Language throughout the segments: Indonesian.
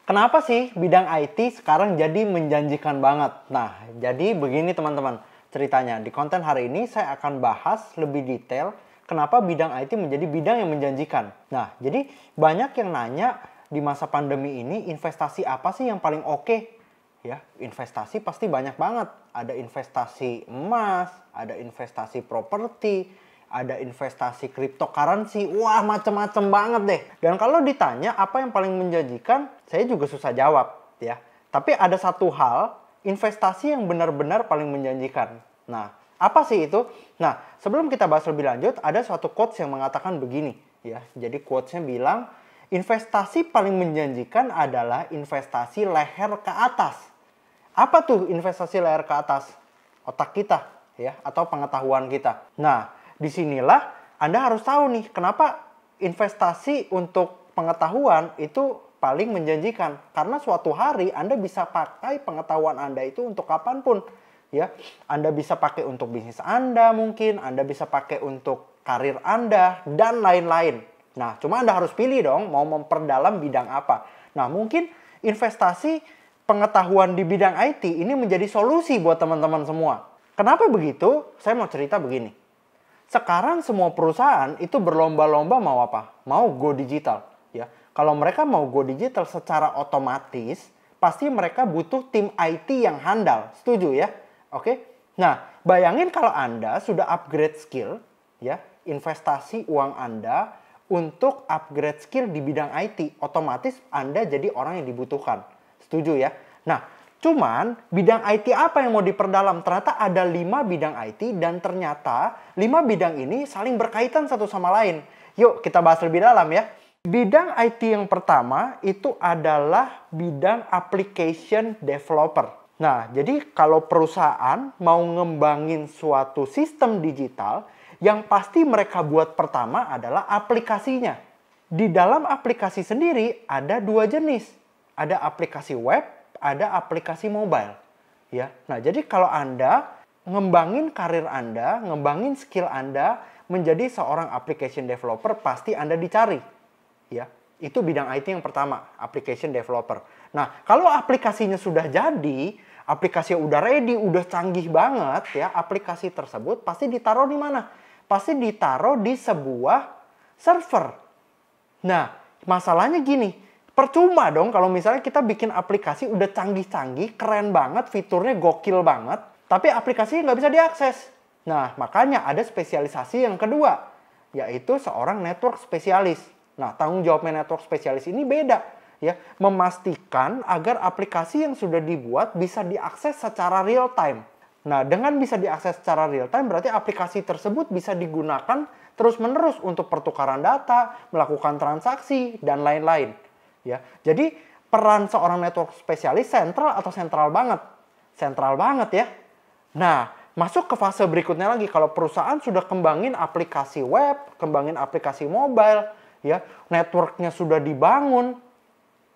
Kenapa sih bidang IT sekarang jadi menjanjikan banget? Nah, jadi begini teman-teman ceritanya. Di konten hari ini saya akan bahas lebih detail kenapa bidang IT menjadi bidang yang menjanjikan. Nah, jadi banyak yang nanya di masa pandemi ini investasi apa sih yang paling oke? Ya, investasi pasti banyak banget. Ada investasi emas, ada investasi properti, ada investasi cryptocurrency, wah macem-macem banget deh. Dan kalau ditanya apa yang paling menjanjikan, saya juga susah jawab ya. Tapi ada satu hal, investasi yang benar-benar paling menjanjikan. Nah, apa sih itu? Nah, sebelum kita bahas lebih lanjut, ada suatu quotes yang mengatakan begini ya. Jadi quotesnya bilang, investasi paling menjanjikan adalah investasi leher ke atas. Apa tuh investasi leher ke atas? Otak kita ya, atau pengetahuan kita. Nah, disinilah Anda harus tahu nih kenapa investasi untuk pengetahuan itu paling menjanjikan. Karena suatu hari Anda bisa pakai pengetahuan Anda itu untuk kapanpun. Ya, Anda bisa pakai untuk bisnis Anda mungkin, Anda bisa pakai untuk karir Anda, dan lain-lain. Nah, cuma Anda harus pilih dong mau memperdalam bidang apa. Nah, mungkin investasi pengetahuan di bidang IT ini menjadi solusi buat teman-teman semua. Kenapa begitu? Saya mau cerita begini. Sekarang semua perusahaan itu berlomba-lomba mau apa? Mau go digital. Ya, kalau mereka mau go digital secara otomatis, pasti mereka butuh tim IT yang handal. Setuju ya? Oke? Nah, bayangin kalau Anda sudah upgrade skill, ya, investasi uang Anda untuk upgrade skill di bidang IT, otomatis Anda jadi orang yang dibutuhkan. Setuju ya? Nah, cuman bidang IT apa yang mau diperdalam? Ternyata ada 5 bidang IT dan ternyata 5 bidang ini saling berkaitan satu sama lain. Yuk kita bahas lebih dalam ya. Bidang IT yang pertama itu adalah bidang application developer. Nah, jadi kalau perusahaan mau ngembangin suatu sistem digital, yang pasti mereka buat pertama adalah aplikasinya. Di dalam aplikasi sendiri ada dua jenis. Ada aplikasi web, ada aplikasi mobile. Ya. Nah, jadi kalau Anda ngembangin karir Anda, ngembangin skill Anda menjadi seorang application developer, pasti Anda dicari. Ya. Itu bidang IT yang pertama, application developer. Nah, kalau aplikasinya sudah jadi, aplikasi udah ready, udah canggih banget ya, aplikasi tersebut pasti ditaruh di mana? Pasti ditaruh di sebuah server. Nah, masalahnya gini, percuma dong kalau misalnya kita bikin aplikasi udah canggih-canggih, keren banget, fiturnya gokil banget, tapi aplikasinya nggak bisa diakses. Nah, makanya ada spesialisasi yang kedua, yaitu seorang network spesialis. Nah, tanggung jawabnya network spesialis ini beda, ya, memastikan agar aplikasi yang sudah dibuat bisa diakses secara real time. Nah, dengan bisa diakses secara real time, berarti aplikasi tersebut bisa digunakan terus-menerus untuk pertukaran data, melakukan transaksi, dan lain-lain. Ya, jadi peran seorang network spesialis sentral atau sentral banget? Sentral banget ya. Nah, masuk ke fase berikutnya lagi. Kalau perusahaan sudah kembangin aplikasi web, kembangin aplikasi mobile, ya, networknya sudah dibangun,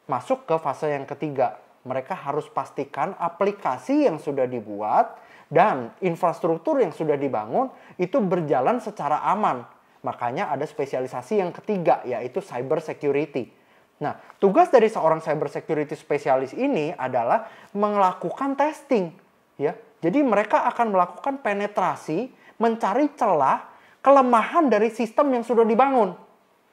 masuk ke fase yang ketiga. Mereka harus pastikan aplikasi yang sudah dibuat dan infrastruktur yang sudah dibangun itu berjalan secara aman. Makanya ada spesialisasi yang ketiga, yaitu cyber security. Nah, tugas dari seorang cyber security spesialis ini adalah melakukan testing, ya. Jadi mereka akan melakukan penetrasi, mencari celah, kelemahan dari sistem yang sudah dibangun,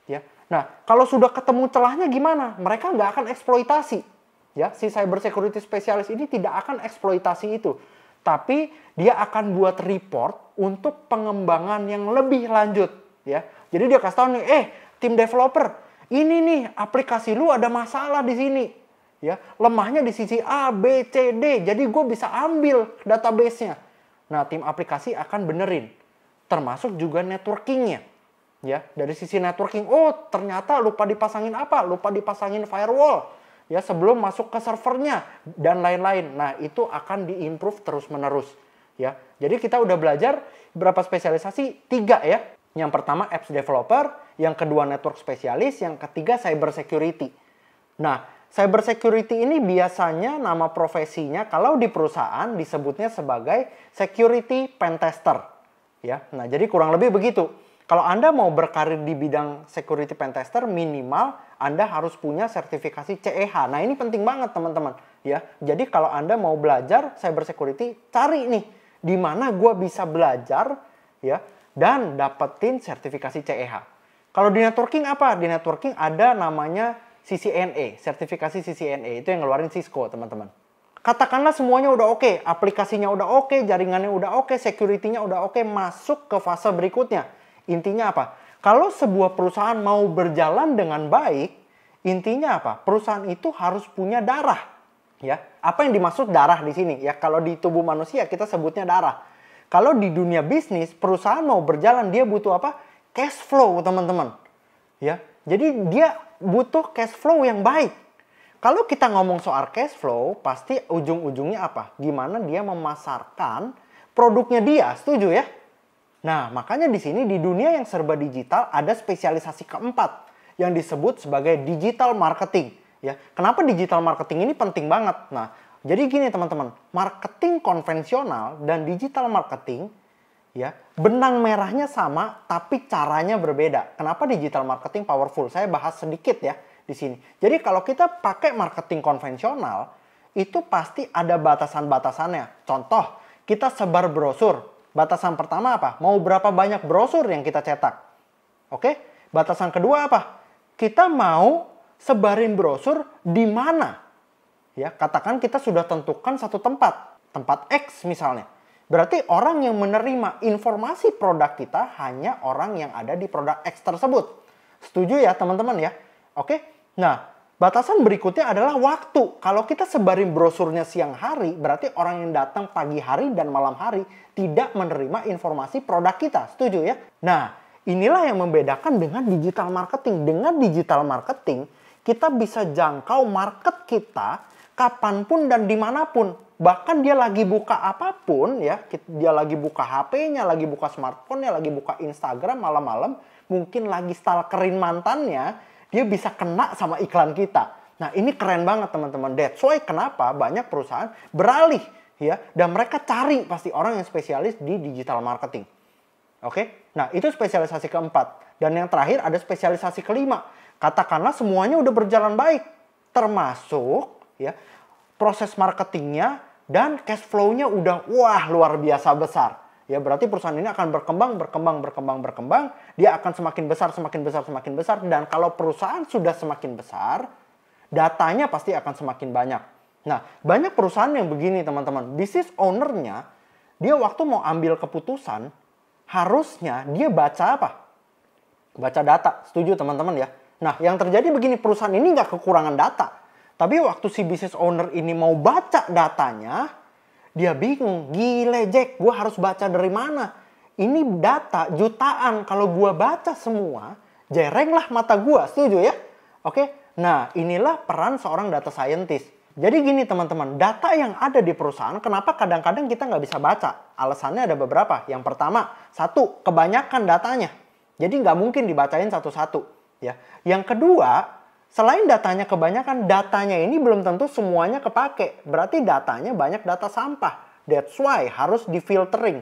ya. Nah, kalau sudah ketemu celahnya gimana? Mereka nggak akan eksploitasi, ya. Si cyber security spesialis ini tidak akan eksploitasi itu, tapi dia akan buat report untuk pengembangan yang lebih lanjut, ya. Jadi dia kasih tahu nih, tim developer, ini nih aplikasi lu ada masalah di sini, ya, lemahnya di sisi A, B, C, D. Jadi gue bisa ambil database-nya. Nah, tim aplikasi akan benerin, termasuk juga networking-nya, ya. Dari sisi networking, oh ternyata lupa dipasangin apa? Lupa dipasangin firewall, ya, sebelum masuk ke servernya dan lain-lain. Nah, itu akan diimprove terus-menerus, ya. Jadi kita udah belajar berapa spesialisasi? 3 ya. Yang pertama apps developer, yang kedua network spesialis, yang ketiga cyber security. Nah, cyber security ini biasanya nama profesinya kalau di perusahaan disebutnya sebagai security pentester. Ya, nah jadi kurang lebih begitu. Kalau Anda mau berkarir di bidang security pentester, minimal Anda harus punya sertifikasi CEH. Nah, ini penting banget teman-teman ya. Jadi kalau Anda mau belajar cyber security, cari nih di mana gue bisa belajar ya dan dapetin sertifikasi CEH. Kalau di networking apa? Di networking ada namanya CCNA, sertifikasi CCNA. Itu yang ngeluarin Cisco, teman-teman. Katakanlah semuanya udah oke, aplikasinya udah oke, jaringannya udah oke, security-nya udah oke, masuk ke fase berikutnya. Intinya apa? Kalau sebuah perusahaan mau berjalan dengan baik, intinya apa? Perusahaan itu harus punya darah. Ya, apa yang dimaksud darah di sini? Ya, kalau di tubuh manusia kita sebutnya darah. Kalau di dunia bisnis, perusahaan mau berjalan, dia butuh apa? Cash flow, teman-teman. Ya, jadi dia butuh cash flow yang baik. Kalau kita ngomong soal cash flow, pasti ujung-ujungnya apa? Gimana dia memasarkan produknya dia, setuju ya? Nah, makanya di sini di dunia yang serba digital ada spesialisasi keempat yang disebut sebagai digital marketing. Ya, kenapa digital marketing ini penting banget? Nah, jadi gini teman-teman, marketing konvensional dan digital marketing, ya, benang merahnya sama, tapi caranya berbeda. Kenapa digital marketing powerful? Saya bahas sedikit ya di sini. Jadi kalau kita pakai marketing konvensional, itu pasti ada batasan-batasannya. Contoh, kita sebar brosur. Batasan pertama apa? Mau berapa banyak brosur yang kita cetak? Oke? Batasan kedua apa? Kita mau sebarin brosur di mana? Ya, katakan kita sudah tentukan satu tempat. Tempat X misalnya. Berarti orang yang menerima informasi produk kita hanya orang yang ada di produk X tersebut. Setuju ya teman-teman ya? Oke? Nah, batasan berikutnya adalah waktu. Kalau kita sebarin brosurnya siang hari, berarti orang yang datang pagi hari dan malam hari tidak menerima informasi produk kita. Setuju ya? Nah, inilah yang membedakan dengan digital marketing. Dengan digital marketing, kita bisa jangkau market kita kapanpun dan dimanapun. Bahkan dia lagi buka apapun ya, dia lagi buka HP-nya, lagi buka smartphone-nya, lagi buka Instagram malam-malam, mungkin lagi stalkerin mantannya, dia bisa kena sama iklan kita. Nah, ini keren banget teman-teman. That's why kenapa banyak perusahaan beralih ya, dan mereka cari pasti orang yang spesialis di digital marketing. Oke? Nah, itu spesialisasi keempat. Dan yang terakhir ada spesialisasi kelima. Katakanlah semuanya udah berjalan baik, termasuk ya proses marketingnya dan cash flow-nya udah luar biasa besar. Ya, berarti perusahaan ini akan berkembang. Dia akan semakin besar. Dan kalau perusahaan sudah semakin besar, datanya pasti akan semakin banyak. Nah, banyak perusahaan yang begini teman-teman. Business owner-nya, dia waktu mau ambil keputusan, harusnya dia baca apa? Baca data. Setuju teman-teman ya? Nah, yang terjadi begini, perusahaan ini nggak kekurangan data. Tapi waktu si business owner ini mau baca datanya, dia bingung. Gile Jack, gue harus baca dari mana? Ini data jutaan. Kalau gue baca semua, jerenglah mata gue. Setuju ya? Oke? Nah, inilah peran seorang data scientist. Jadi gini teman-teman, data yang ada di perusahaan, kenapa kadang-kadang kita nggak bisa baca? Alasannya ada beberapa. Yang pertama, satu, kebanyakan datanya. Jadi nggak mungkin dibacain satu-satu. Ya. Yang kedua, selain datanya kebanyakan, datanya ini belum tentu semuanya kepake. Berarti datanya banyak data sampah. That's why harus difiltering.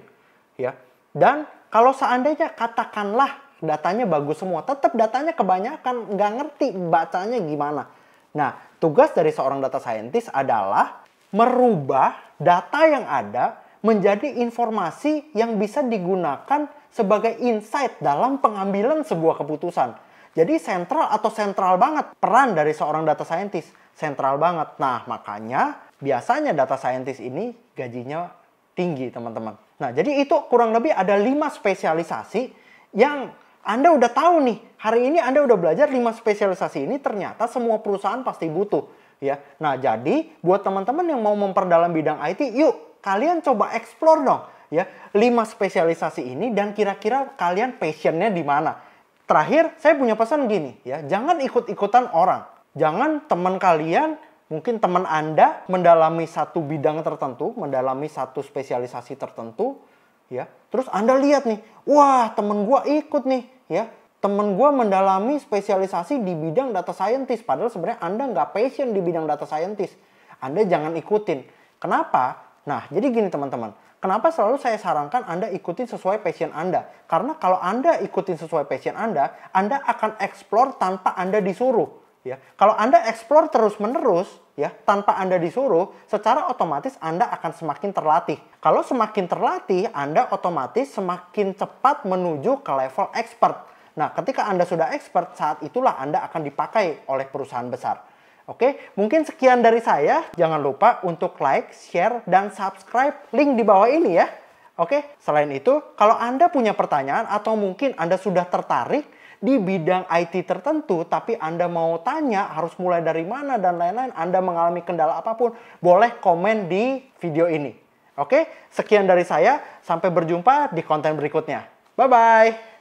Ya. Dan kalau seandainya katakanlah datanya bagus semua, tetap datanya kebanyakan, nggak ngerti bacanya gimana. Nah, tugas dari seorang data scientist adalah merubah data yang ada menjadi informasi yang bisa digunakan sebagai insight dalam pengambilan sebuah keputusan. Jadi sentral banget peran dari seorang data scientist. Sentral banget. Nah, makanya biasanya data scientist ini gajinya tinggi, teman-teman. Nah, jadi itu kurang lebih ada 5 spesialisasi yang Anda udah tahu nih. Hari ini Anda udah belajar 5 spesialisasi ini, ternyata semua perusahaan pasti butuh. Ya. Nah, jadi buat teman-teman yang mau memperdalam bidang IT, yuk kalian coba explore dong. Ya, 5 spesialisasi ini dan kira-kira kalian passionnya di mana. Terakhir, saya punya pesan gini, ya, jangan ikut-ikutan orang. Jangan teman kalian, mungkin teman Anda mendalami satu bidang tertentu, mendalami satu spesialisasi tertentu, ya. Terus Anda lihat nih, wah, teman gua ikut nih, ya. Teman gua mendalami spesialisasi di bidang data scientist, padahal sebenarnya Anda nggak passion di bidang data scientist. Anda jangan ikutin. Kenapa? Nah, jadi gini teman-teman. Kenapa selalu saya sarankan Anda ikutin sesuai passion Anda? Karena kalau Anda ikutin sesuai passion Anda akan explore tanpa Anda disuruh. Ya, kalau Anda explore terus-menerus, ya, tanpa Anda disuruh, secara otomatis Anda akan semakin terlatih. Kalau semakin terlatih, Anda otomatis semakin cepat menuju ke level expert. Nah, ketika Anda sudah expert, saat itulah Anda akan dipakai oleh perusahaan besar. Oke, mungkin sekian dari saya. Jangan lupa untuk like, share, dan subscribe link di bawah ini ya. Oke, selain itu, kalau Anda punya pertanyaan atau mungkin Anda sudah tertarik di bidang IT tertentu, tapi Anda mau tanya harus mulai dari mana dan lain-lain, Anda mengalami kendala apapun, boleh komen di video ini. Oke, sekian dari saya. Sampai berjumpa di konten berikutnya. Bye-bye.